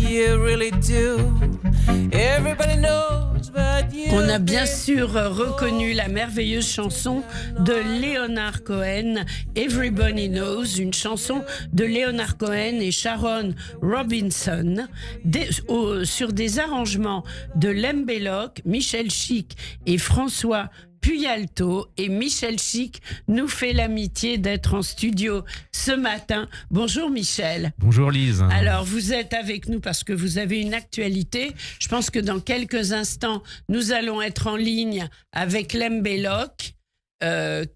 you really do. Everybody knows, but you. On a bien sûr reconnu la merveilleuse chanson de Leonard Cohen, Everybody Knows, une chanson de Leonard Cohen et Sharon Robinson, sur des arrangements de Lem Belloc, Michel Chic et François Puyalto. Et Michel Chic nous fait l'amitié d'être en studio ce matin. Bonjour Michel. Bonjour Lise. Alors vous êtes avec nous parce que vous avez une actualité. Je pense que dans quelques instants, nous allons être en ligne avec Lem Belloc,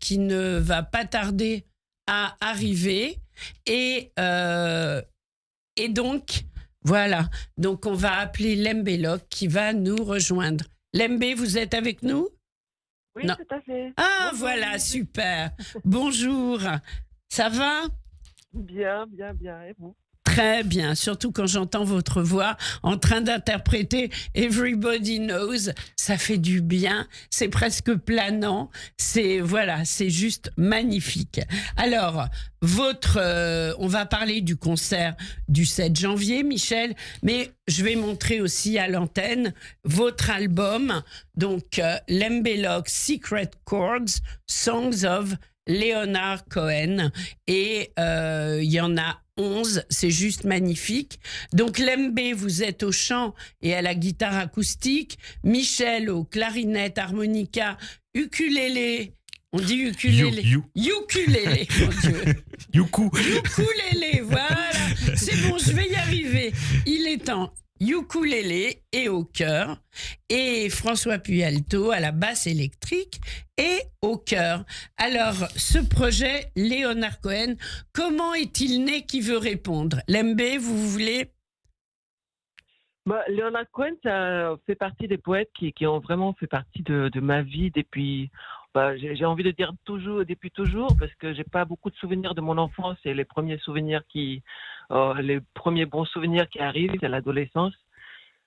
qui ne va pas tarder à arriver. Et donc, voilà. Donc on va appeler Lem Belloc qui va nous rejoindre. Lembe, vous êtes avec nous ? Oui, Non. tout à fait. Ah, Bonjour. voilà, super. Bonjour. Ça va ? Bien. Et vous? Très bien, surtout quand j'entends votre voix en train d'interpréter Everybody Knows, ça fait du bien, c'est presque planant, c'est juste magnifique. Alors, on va parler du concert du 7 janvier, Michel, mais je vais montrer aussi à l'antenne votre album, donc Lem Belloc Secret Chords, Songs of Leonard Cohen, et il y en a 11, c'est juste magnifique. Donc Lembe, vous êtes au chant et à la guitare acoustique, Michel au clarinette, harmonica, ukulélé. On dit ukulélé. Ukulélé, mon Dieu. Ukulélé, voilà. C'est bon, je vais y arriver. Il est temps. Ukulélé et au chœur, et François Puyalto à la basse électrique et au chœur. Alors, ce projet, Leonard Cohen, comment est-il né? Qui veut répondre? Lembe, vous voulez? Leonard Cohen, ça fait partie des poètes qui ont vraiment fait partie de ma vie depuis, j'ai envie de dire depuis toujours, parce que j'ai pas beaucoup de souvenirs de mon enfance, et les premiers souvenirs les premiers bons souvenirs qui arrivent, c'est l'adolescence.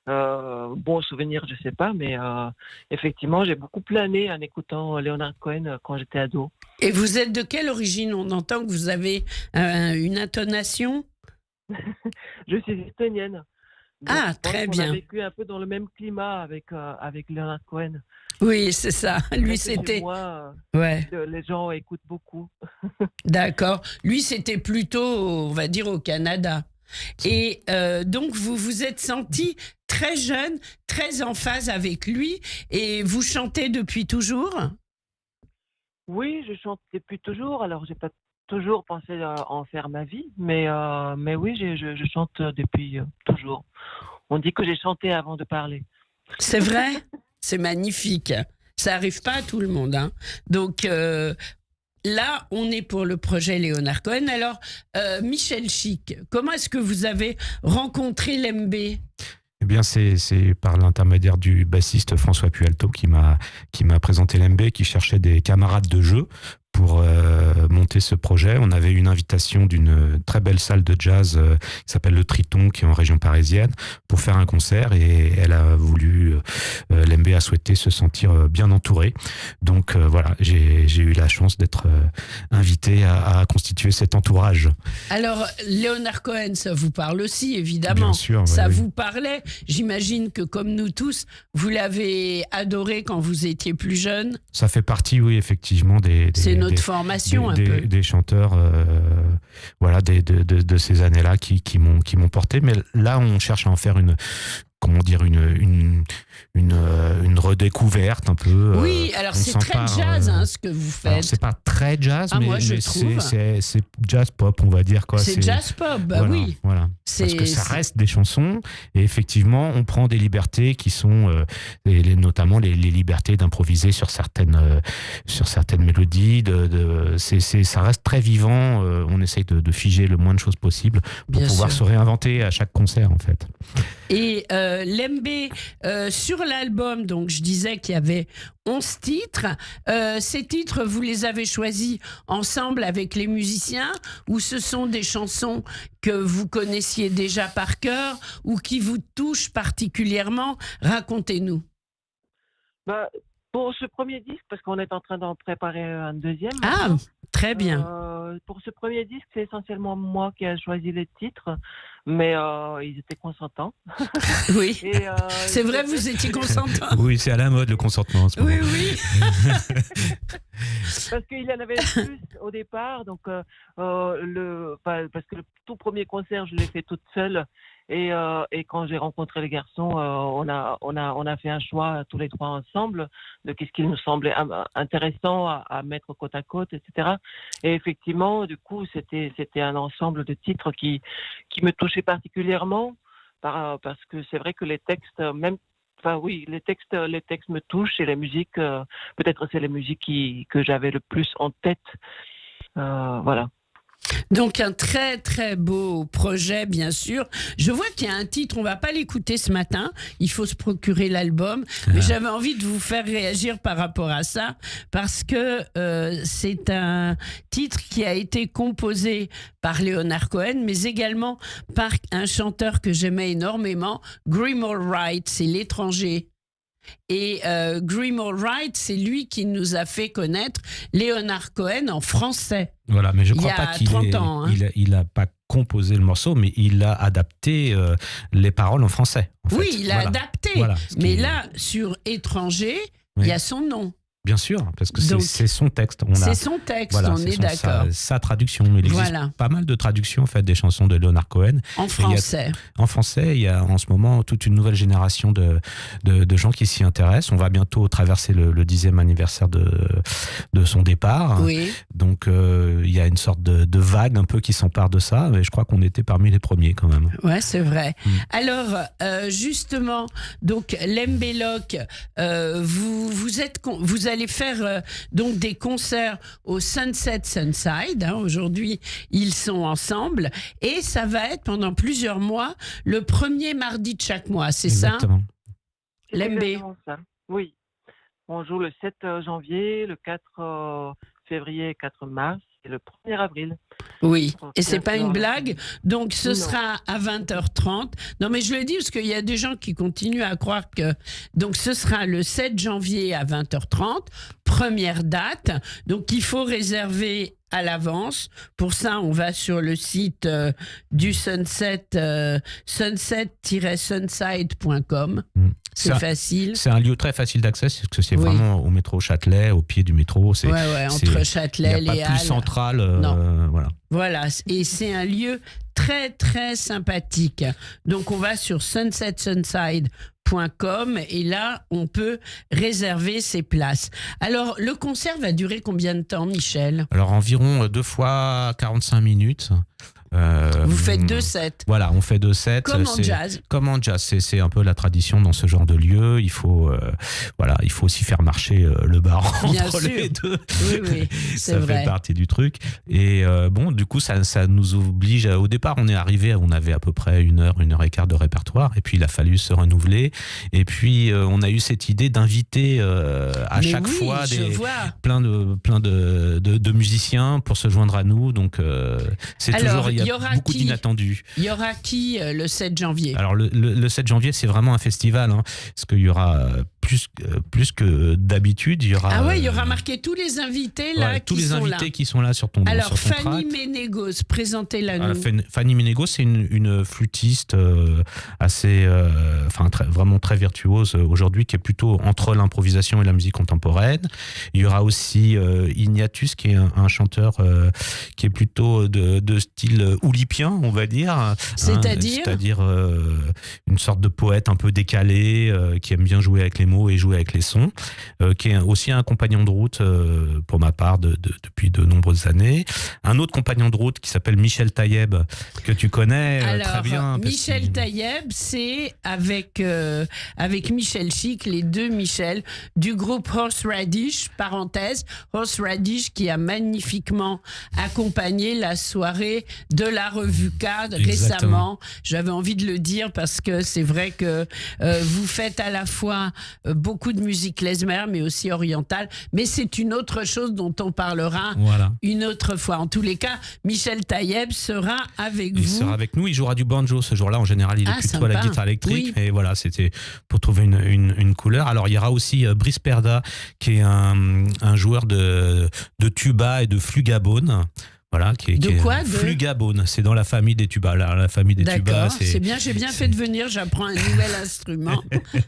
Bons souvenirs, je sais pas, mais effectivement, j'ai beaucoup plané en écoutant Leonard Cohen quand j'étais ado. Et vous êtes de quelle origine? On entend que vous avez une intonation. Je suis estonienne. Donc, Ah, je pense très qu'on bien. a vécu un peu dans le même climat avec Leonard Cohen. Oui, c'est ça. Lui, Chez c'était... moi, Ouais. les gens écoutent beaucoup. D'accord. Lui, c'était plutôt, on va dire, au Canada. Et donc, vous vous êtes senti très jeune, très en phase avec lui, et vous chantez depuis toujours? Oui, je chante depuis toujours. Alors, j'ai pas toujours pensé à en faire ma vie, mais oui, je chante depuis toujours. On dit que j'ai chanté avant de parler. C'est vrai? C'est magnifique. Ça arrive pas à tout le monde, hein. Donc, là, on est pour le projet Leonard Cohen. Alors, Michel Chic, comment est-ce que vous avez rencontré Lembe? Eh bien, c'est par l'intermédiaire du bassiste François Puyalto qui m'a présenté Lembe, qui cherchait des camarades de jeu pour monter ce projet. On avait une invitation d'une très belle salle de jazz qui s'appelle le Triton, qui est en région parisienne, pour faire un concert, et elle a voulu, Lembe a souhaité se sentir bien entouré. Donc voilà, j'ai eu la chance d'être invité à constituer cet entourage. Alors, Leonard Cohen, ça vous parle aussi, évidemment. Bien sûr, ça oui. vous parlait. J'imagine que, comme nous tous, vous l'avez adoré quand vous étiez plus jeune. Ça fait partie, oui, effectivement, C'est notre formation, un peu. des chanteurs, voilà, de ces années-là qui m'ont porté. Mais là, on cherche à en faire une redécouverte un peu. Oui, alors c'est très jazz, ce que vous faites. Alors, c'est pas très jazz, mais, moi, je mais trouve. c'est jazz pop, on va dire, quoi. C'est jazz pop, bah voilà, oui. Voilà. Parce que ça reste des chansons, et effectivement, on prend des libertés qui sont, notamment les libertés d'improviser sur certaines mélodies. Ça reste très vivant. On essaye de figer le moins de choses possible pour pouvoir se réinventer à chaque concert, en fait. Et Lembe, sur l'album, donc je disais qu'il y avait 11 titres. Ces titres, vous les avez choisis ensemble avec les musiciens, ou ce sont des chansons que vous connaissiez déjà par cœur ou qui vous touchent particulièrement? Racontez-nous. Pour ce premier disque, parce qu'on est en train d'en préparer un deuxième. Très bien. Pour ce premier disque, c'est essentiellement moi qui ai choisi les titres. mais ils étaient consentants. Oui. Et, C'est vrai, vous étiez consentant. Oui, c'est à la mode le consentement en ce moment. Oui, oui. parce qu'il y en avait plus au départ, donc parce que le tout premier concert, je l'ai fait toute seule. Et quand j'ai rencontré les garçons, on a fait un choix tous les trois ensemble de qu'est-ce qui nous semblait intéressant à mettre côte à côte, etc. Et effectivement, du coup, c'était un ensemble de titres qui me touchait particulièrement parce que c'est vrai que les textes, les textes me touchent et les musiques, peut-être c'est les musiques que j'avais le plus en tête. Voilà. Donc un très très beau projet, bien sûr. Je vois qu'il y a un titre, on va pas l'écouter ce matin, il faut se procurer l'album, mais j'avais envie de vous faire réagir par rapport à ça, parce que c'est un titre qui a été composé par Leonard Cohen, mais également par un chanteur que j'aimais énormément, Graham Allred, c'est l'étranger. Et Graham Allred, c'est lui qui nous a fait connaître Leonard Cohen en français. Voilà, mais je crois Il y pas a qu'il 30 ans, hein. il a pas composé le morceau, mais il a adapté les paroles en français. En Oui, fait. il a Voilà. adapté. Voilà, Mais là, sur étranger, il y a son nom. Bien sûr, parce que Donc, c'est son texte. C'est son texte, voilà, on c'est est d'accord. sa traduction. Il existe Voilà. pas mal de traductions en fait, des chansons de Leonard Cohen. En français. En français, il y a en ce moment toute une nouvelle génération de gens qui s'y intéressent. On va bientôt traverser le 10e anniversaire de son départ. Oui. Donc, il y a une sorte de vague un peu qui s'empare de ça. Mais je crois qu'on était parmi les premiers quand même. Ouais, c'est vrai. Alors, justement, donc l'Embelloc, vous allez faire donc des concerts au Sunset Sunside. Hein. Aujourd'hui, ils sont ensemble et ça va être pendant plusieurs mois, le premier mardi de chaque mois. C'est ça, Exactement. Lembé? Exactement ça. Oui. On joue le 7 janvier, le 4 février et 4 mars et le 1er avril. Oui, Donc, et c'est pas une non. blague. Donc ce Non. sera à 20h30. Non, mais je le dis parce qu'il y a des gens qui continuent à croire que... Donc ce sera le 7 janvier à 20h30, première date. Donc il faut réserver à l'avance. Pour ça, on va sur le site du Sunset, sunset-sunside.com. C'est facile. C'est un lieu très facile d'accès parce que c'est Oui. vraiment au métro Châtelet, au pied du métro. Ouais, entre Châtelet, il n'y a les pas plus Halles. central. Non. Voilà. Voilà, et c'est un lieu très très sympathique. Donc on va sur sunsetsunside.com et là on peut réserver ses places. Alors le concert va durer combien de temps, Michel? Alors environ 2 fois 45 minutes. Vous faites 2 sets. Voilà, on fait 2 sets. Comme en jazz. Comme en jazz, c'est un peu la tradition dans ce genre de lieu. Il faut aussi faire marcher le bar Bien entre sûr. les deux. Oui, c'est Ça vrai. fait partie du truc. Et bon, du coup, ça nous oblige. Au départ, on avait à peu près 1 heure et quart de répertoire. Et puis, il a fallu se renouveler. Et puis, on a eu cette idée d'inviter à Mais chaque oui, fois je vois. plein de musiciens pour se joindre à nous. Donc, c'est Alors, toujours, il il y y a aura beaucoup qui d'inattendus. Il y aura qui le 7 janvier? Alors le 7 janvier, c'est vraiment un festival, hein, parce qu'il y aura plus que d'habitude. Il y aura, Ah ouais, il y aura marqué tous les invités là ouais, qui tous les sont invités là. qui sont là sur ton Alors sur ton Fanny track. Ménégos, présentez-la Voilà, nous. Fanny Ménégos, c'est une flûtiste assez, vraiment très virtuose aujourd'hui, qui est plutôt entre l'improvisation et la musique contemporaine. Il y aura aussi Ignatius, qui est un chanteur qui est plutôt de style oulipien, on va dire. C'est-à-dire C'est-à-dire une sorte de poète un peu décalé, qui aime bien jouer avec les mots et jouer avec les sons, qui est aussi un compagnon de route pour ma part depuis de nombreuses années. Un autre compagnon de route qui s'appelle Michel Taïeb, que tu connais très bien. Michel Taïeb, c'est avec Michel Chic, les deux Michel, du groupe Horseradish, parenthèse, Horseradish qui a magnifiquement accompagné la soirée de la revue Cadre récemment. J'avais envie de le dire parce que c'est vrai que vous faites à la fois beaucoup de musique klezmer, mais aussi orientale, mais c'est une autre chose dont on parlera une autre fois. En tous les cas, Michel Taïeb sera avec vous. Il sera avec nous, il jouera du banjo ce jour-là. En général, il est plutôt à la guitare électrique. Oui. Et voilà, c'était pour trouver une couleur. Alors, il y aura aussi Brice Perda, qui est un joueur de tuba et de flugabone. Voilà, qui est flugabone. C'est dans la famille des tubas. La famille des tubas, d'accord, c'est bien. J'ai bien fait de venir. J'apprends un nouvel instrument.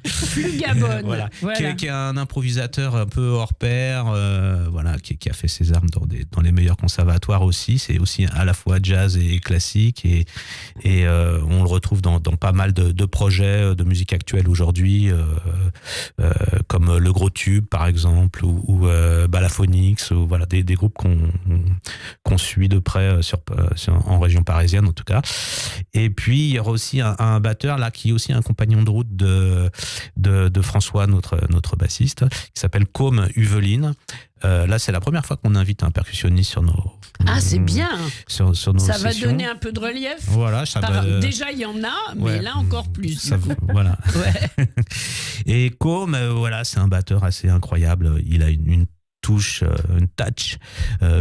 Flugabone. Voilà. Qui est un improvisateur un peu hors pair. Voilà, qui a fait ses armes dans les meilleurs conservatoires aussi. C'est aussi à la fois jazz et classique. Et on le retrouve dans pas mal de projets de musique actuelle aujourd'hui, comme Le Gros Tube, par exemple, ou Balaphonix, ou voilà, des groupes qu'on suit de près en région parisienne en tout cas. Et puis il y aura aussi un batteur là qui est aussi un compagnon de route de François, notre bassiste, qui s'appelle Côme Uveline. Là, c'est la première fois qu'on invite un percussionniste sur nos. C'est bien. Sur nos ça sessions. Va donner un peu de relief. Voilà. Déjà, il y en a, mais là encore plus. Voilà. Ouais. Et Côme, voilà, c'est un batteur assez incroyable. Il a une touche, une touch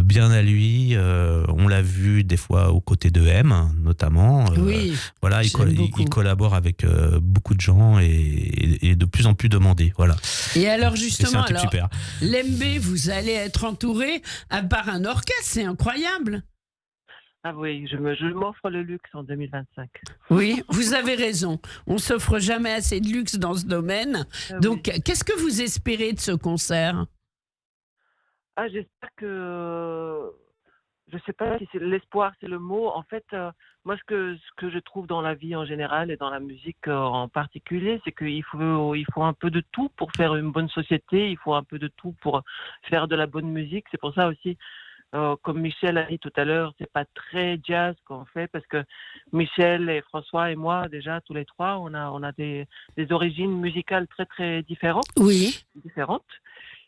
bien à lui. On l'a vu des fois aux côtés de M, notamment. Oui. Voilà, il collabore avec beaucoup de gens et de plus en plus demandé. Voilà. Et alors justement, super. Lembe, vous allez être entouré par un orchestre, c'est incroyable. Ah oui, je m'offre le luxe en 2025. Oui, vous avez raison. On s'offre jamais assez de luxe dans ce domaine. Donc, qu'est-ce que vous espérez de ce concert ? J'espère que... Je ne sais pas si l'espoir, c'est le mot. En fait, moi, ce que je trouve dans la vie en général et dans la musique en particulier, c'est qu'il faut un peu de tout pour faire une bonne société. Il faut un peu de tout pour faire de la bonne musique. C'est pour ça aussi, comme Michel a dit tout à l'heure, c'est pas très jazz qu'on fait, parce que Michel et François et moi, déjà, tous les trois, on a des origines musicales très, très différentes. Oui.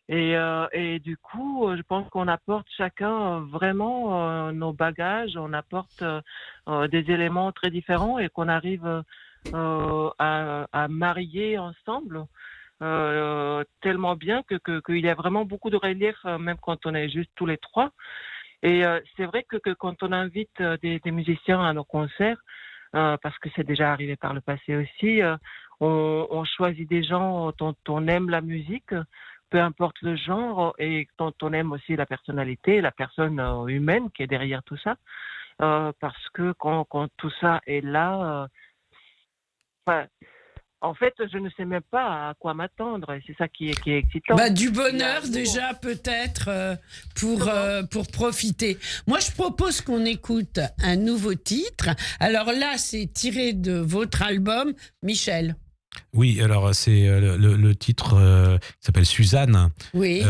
Et du coup, je pense qu'on apporte chacun vraiment nos bagages, on apporte des éléments très différents et qu'on arrive à marier ensemble tellement bien qu'il y a vraiment beaucoup de relief, même quand on est juste tous les trois. Et c'est vrai que quand on invite des musiciens à nos concerts, parce que c'est déjà arrivé par le passé aussi, on choisit des gens dont on aime la musique, peu importe le genre, et dont on aime aussi la personnalité, la personne humaine qui est derrière tout ça. Parce que quand tout ça est là, en fait, je ne sais même pas à quoi m'attendre, et c'est ça qui est excitant. Du bonheur déjà peut-être pour profiter. Moi, je propose qu'on écoute un nouveau titre. Alors là, c'est tiré de votre album, Michel. Oui, alors c'est le titre qui s'appelle Suzanne. Oui.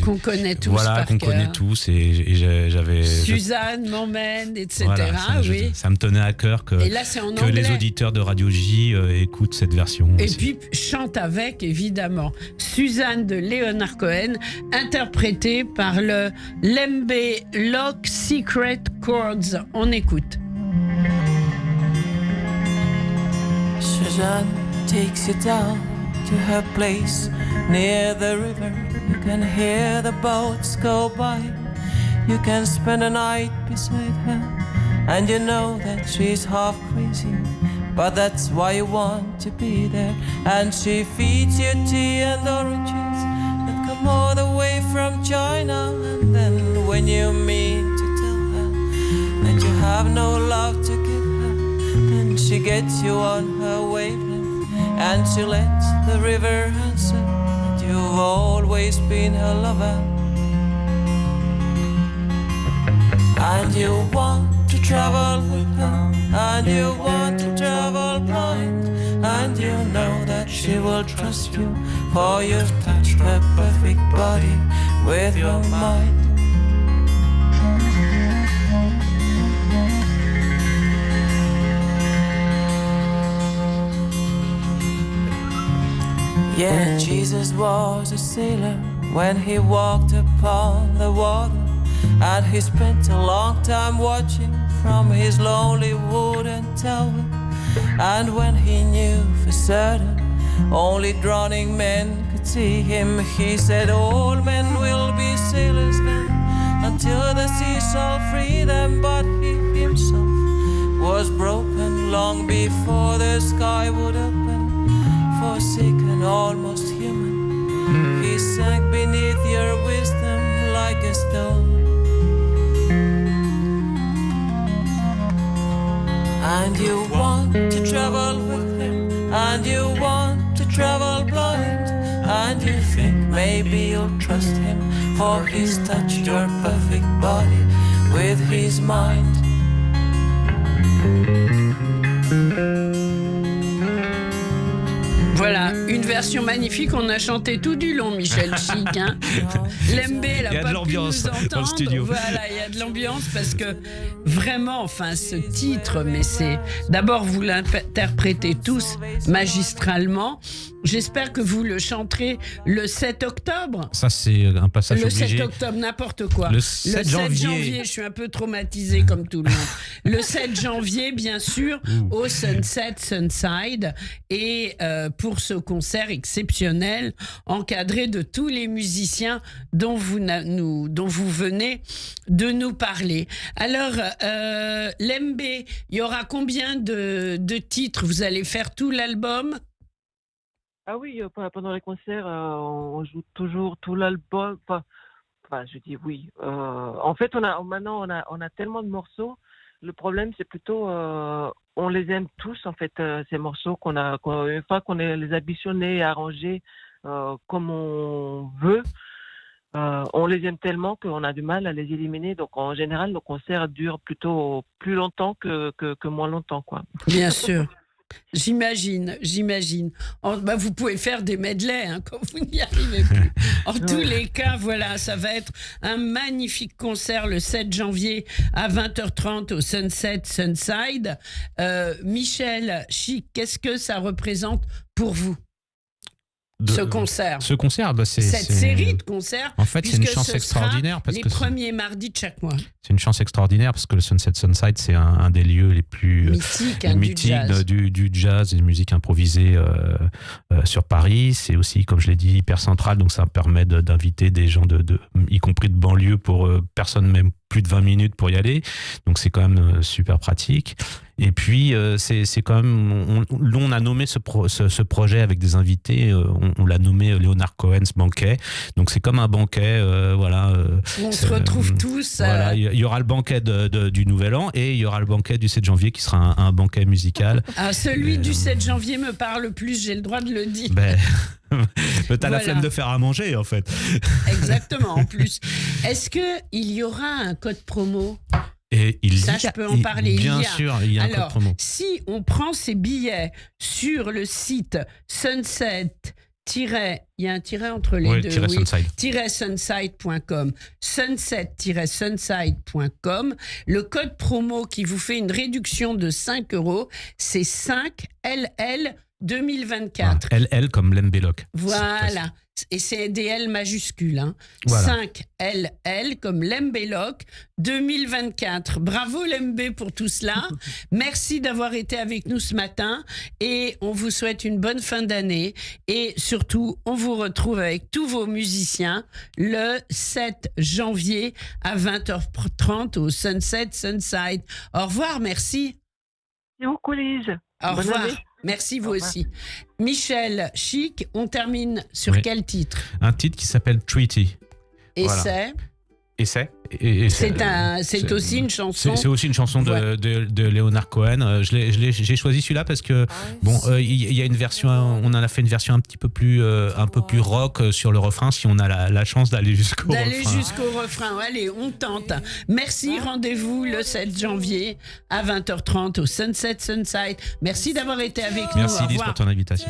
Qu'on connaît tous. Voilà, qu'on connaît tous. Et j'avais. Suzanne m'emmène, etc. Voilà, ça me tenait à cœur que les auditeurs de Radio J écoutent cette version. Et puis chante avec, évidemment. Suzanne de Leonard Cohen, interprétée par le Lembe Lock Secret Chords. On écoute. Suzanne takes you down to her place near the river. You can hear the boats go by. You can spend a night beside her, and you know that she's half crazy, but that's why you want to be there. And she feeds you tea and oranges that come all the way from China. And then when you mean to tell her that you have no love to give her, then she gets you on her wavelength, and she lets the river answer that you've always been her lover. And you want to travel with her, and you want to travel blind, and you know that she will trust you, for you've touched her perfect body with your mind. Yeah, Jesus was a sailor when he walked upon the water, and he spent a long time watching from his lonely wooden tower. And when he knew for certain only drowning men could see him, he said, all men will be sailors then, until the sea shall free them. But he himself was broken long before the sky would open, forsaken, almost human. He sank beneath your wisdom like a stone. and you want to travel with him, and you want to travel blind, and you think maybe you'll trust him, for he's touched your perfect body with his mind. Voilà, une version magnifique. On a chanté tout du long, Michel Chic. Hein. Lembe, elle Il y a a de pas pu l'ambiance nous dans le entendre. studio. Voilà, il y a de l'ambiance parce que vraiment, enfin, ce titre, mais c'est... D'abord, vous l'interprétez tous magistralement. J'espère que vous le chanterez le 7 octobre. Ça, c'est un passage Le obligé. 7 octobre, n'importe quoi. Le 7 janvier. Je suis un peu traumatisée comme tout le monde. Le 7 janvier, bien sûr, au Sunset Sunside. Et pour ce concert exceptionnel, encadré de tous les musiciens dont vous venez de nous parler. Alors, Lembe, il y aura combien de titres? Vous allez faire tout l'album? Ah oui, pendant les concerts, on joue toujours tout l'album. Enfin, je dis oui. En fait, maintenant, on a tellement de morceaux. Le problème, c'est plutôt, on les aime tous, en fait, ces morceaux une fois qu'on les a bichonnés et arrangés comme on veut, on les aime tellement qu'on a du mal à les éliminer. Donc, en général, nos concerts durent plutôt plus longtemps que moins longtemps, quoi. Bien sûr. J'imagine. Vous pouvez faire des medleys hein, quand vous n'y arrivez plus. En tous les cas, voilà, ça va être un magnifique concert le 7 janvier à 20h30 au Sunset Sunside. Michel Chic, qu'est-ce que ça représente pour vous ce concert? Ce concert, c'est cette série de concerts. En fait, c'est une chance extraordinaire parce les que premiers mardis de chaque mois. C'est une chance extraordinaire parce que le Sunset Sunside, c'est un des lieux les plus mythiques du jazz et de musique improvisée sur Paris. C'est aussi, comme je l'ai dit, hyper central, donc ça permet d'inviter des gens y compris de banlieue pour personne même plus de 20 minutes pour y aller. Donc c'est quand même super pratique. Et puis c'est quand même, on a nommé ce projet avec des invités, on l'a nommé Leonard Cohen's banquet. Donc c'est comme un banquet, voilà. On se retrouve tous. Voilà, il y aura le banquet du Nouvel An et il y aura le banquet du 7 janvier qui sera un banquet musical. Ah, celui du 7 janvier me parle plus, j'ai le droit de le dire. T'as la flemme de faire à manger en fait. Exactement, en plus. Est-ce qu'il y aura un code promo ? Et je peux en parler. Bien sûr, il y a un code promo. Si on prend ces billets sur le site Sunset, il y a un tiret entre les deux, sunside.com, sunset-sunside.com. Le code promo qui vous fait une réduction de 5 €, c'est 5LL 2024. LL comme Lembelloc. Voilà. Et c'est des L majuscules. Hein. Voilà. 5LL comme Lembelloc 2024. Bravo Lembe pour tout cela. Merci d'avoir été avec nous ce matin et on vous souhaite une bonne fin d'année. Et surtout, on vous retrouve avec tous vos musiciens le 7 janvier à 20h30 au Sunset Sunside. Au revoir, merci. Merci beaucoup, Lise. Au revoir. Merci, vous aussi. Michel Chic, on termine sur quel titre ? Un titre qui s'appelle Treaty. Et voilà. C'est aussi une chanson. C'est aussi une chanson de Leonard Cohen. J'ai choisi celui-là parce que il y a une version, on en a fait une version un peu plus rock sur le refrain si on a la chance d'aller jusqu'au refrain. Allez, on tente. Merci, rendez-vous le 7 janvier à 20h30 au Sunset Sunside. Merci d'avoir été avec nous. Merci Lise pour ton invitation.